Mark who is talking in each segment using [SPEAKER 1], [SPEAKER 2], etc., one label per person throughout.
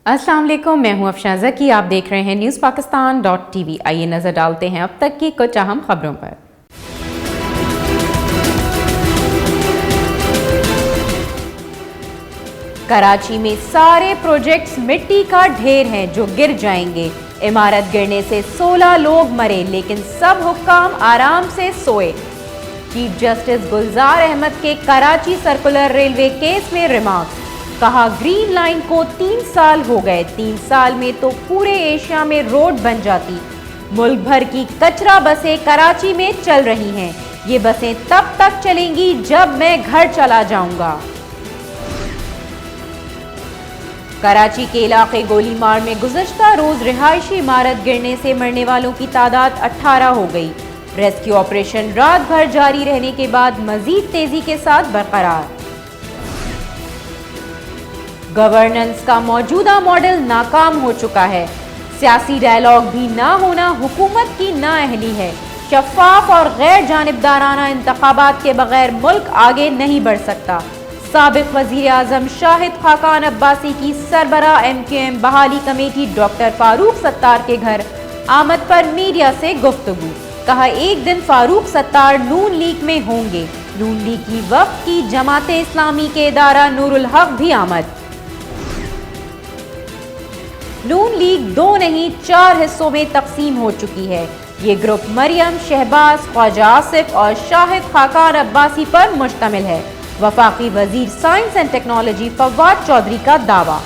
[SPEAKER 1] السلام علیکم، میں ہوں افشاں زکی، آپ دیکھ رہے ہیں news Pakistan dot T V. آئیے نظر ڈالتے ہیں اب تک کی کچھ اہم خبروں پر۔ کراچی میں سارے پروجیکٹس مٹی کا ڈھیر ہیں جو گر جائیں گے۔ عمارت گرنے سے 16 لوگ مرے لیکن سب حکام آرام سے سوئے۔ چیف جسٹس گلزار احمد کے کراچی سرکولر ریلوے کیس میں ریمارکس، کہا گرین لائن کو 3 سال ہو گئے، 3 سال میں تو پورے ایشیا میں روڈ بن جاتی۔ ملک بھر کی کچرا بسیں کراچی میں چل رہی ہیں، یہ بسیں تب تک چلیں گی جب میں گھر چلا جاؤں گا۔ کراچی کے علاقے گولی مار میں گزشتہ روز رہائشی عمارت گرنے سے مرنے والوں کی تعداد 18 ہو گئی۔ ریسکیو آپریشن رات بھر جاری رہنے کے بعد مزید تیزی کے ساتھ برقرار۔ گورننس کا موجودہ ماڈل ناکام ہو چکا ہے، سیاسی ڈائیلاگ بھی نہ ہونا حکومت کی نااہلی ہے۔ شفاف اور غیر جانبدارانہ انتخابات کے بغیر ملک آگے نہیں بڑھ سکتا۔ سابق وزیر اعظم شاہد خاقان عباسی کی سربراہ MQM بحالی کمیٹی ڈاکٹر فاروق ستار کے گھر آمد پر میڈیا سے گفتگو، کہا ایک دن فاروق ستار نون لیگ میں ہوں گے۔ نون لیگ کی وفد کی جماعت اسلامی کے ادارہ نور الحق بھی آمد۔ نون لیگ 2 نہیں 4 حصوں میں تقسیم ہو چکی ہے۔ یہ گروپ مریم، شہباز، خواجہ آصف اور شاہد خاقان عباسی پر مشتمل ہے۔ وفاقی وزیر science and technology Fawad Chaudhry کا دعویٰ،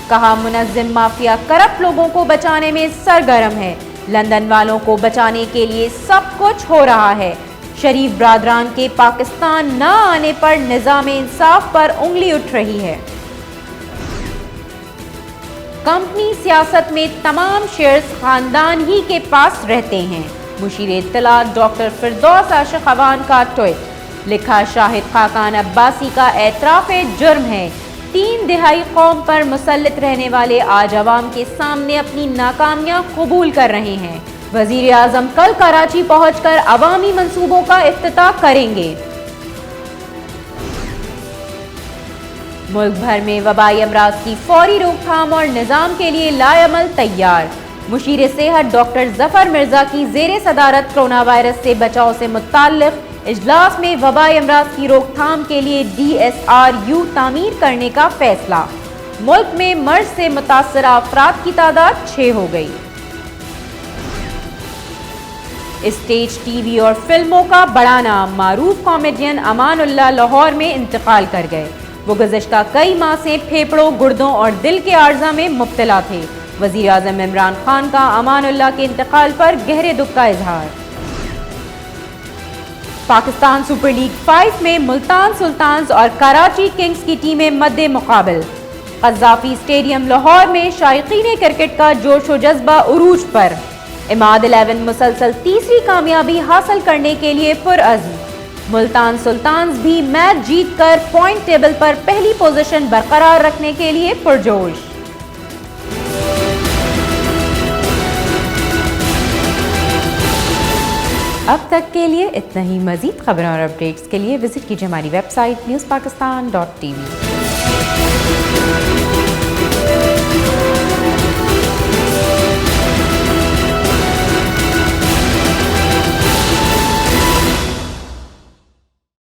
[SPEAKER 1] کہا منظم مافیا کرپٹ لوگوں کو بچانے میں سرگرم ہے، لندن والوں کو بچانے کے لیے سب کچھ ہو رہا ہے۔ شریف برادران کے پاکستان نہ آنے پر نظام انصاف پر انگلی اٹھ رہی ہے۔ کمپنی سیاست میں تمام شیئرز خاندان ہی کے پاس رہتے ہیں، مشیر اطلاعات ڈاکٹر فردوس عاشق خوان کا ٹویٹ، لکھا شاہد خاقان عباسی کا اعتراف جرم ہے۔ 3 دہائی قوم پر مسلط رہنے والے آج عوام کے سامنے اپنی ناکامیاں قبول کر رہے ہیں۔ وزیر اعظم کل کراچی پہنچ کر عوامی منصوبوں کا افتتاح کریں گے۔ ملک بھر میں وبائی امراض کی فوری روک تھام اور نظام کے لیے لائے عمل تیار۔ مشیر صحت ڈاکٹر ظفر مرزا کی زیر صدارت کرونا وائرس سے بچاؤ سے متعلق اجلاس میں وبائی امراض کی روک تھام کے لیے DSRU تعمیر کرنے کا فیصلہ۔ ملک میں مرض سے متاثرہ افراد کی تعداد 6 ہو گئی۔ اسٹیج، ٹی وی اور فلموں کا بڑا نام معروف کامیڈین امان اللہ لاہور میں انتقال کر گئے۔ وہ گزشتہ کئی ماہ سے پھیپھڑوں، گردوں اور دل کے عارضہ میں مبتلا تھے۔ وزیر اعظم عمران خان کا امان اللہ کے انتقال پر گہرے دکھ کا اظہار۔ پاکستان سپر لیگ 5 میں ملتان سلطانز اور کراچی کنگز کی ٹیمیں مد مقابل۔ قذافی اسٹیڈیم لاہور میں شائقین کرکٹ کا جوش و جذبہ عروج پر۔ عماد 11 مسلسل تیسری کامیابی حاصل کرنے کے لیے پرعزم۔ ملتان سلطانز بھی میچ جیت کر پوائنٹ ٹیبل پر پہلی پوزیشن برقرار رکھنے کے لیے پرجوش۔ اب تک کے لیے اتنا ہی۔ مزید خبروں اور اپڈیٹس کے لیے وزٹ کیجیے ہماری ویب سائٹ newspakistan.tv۔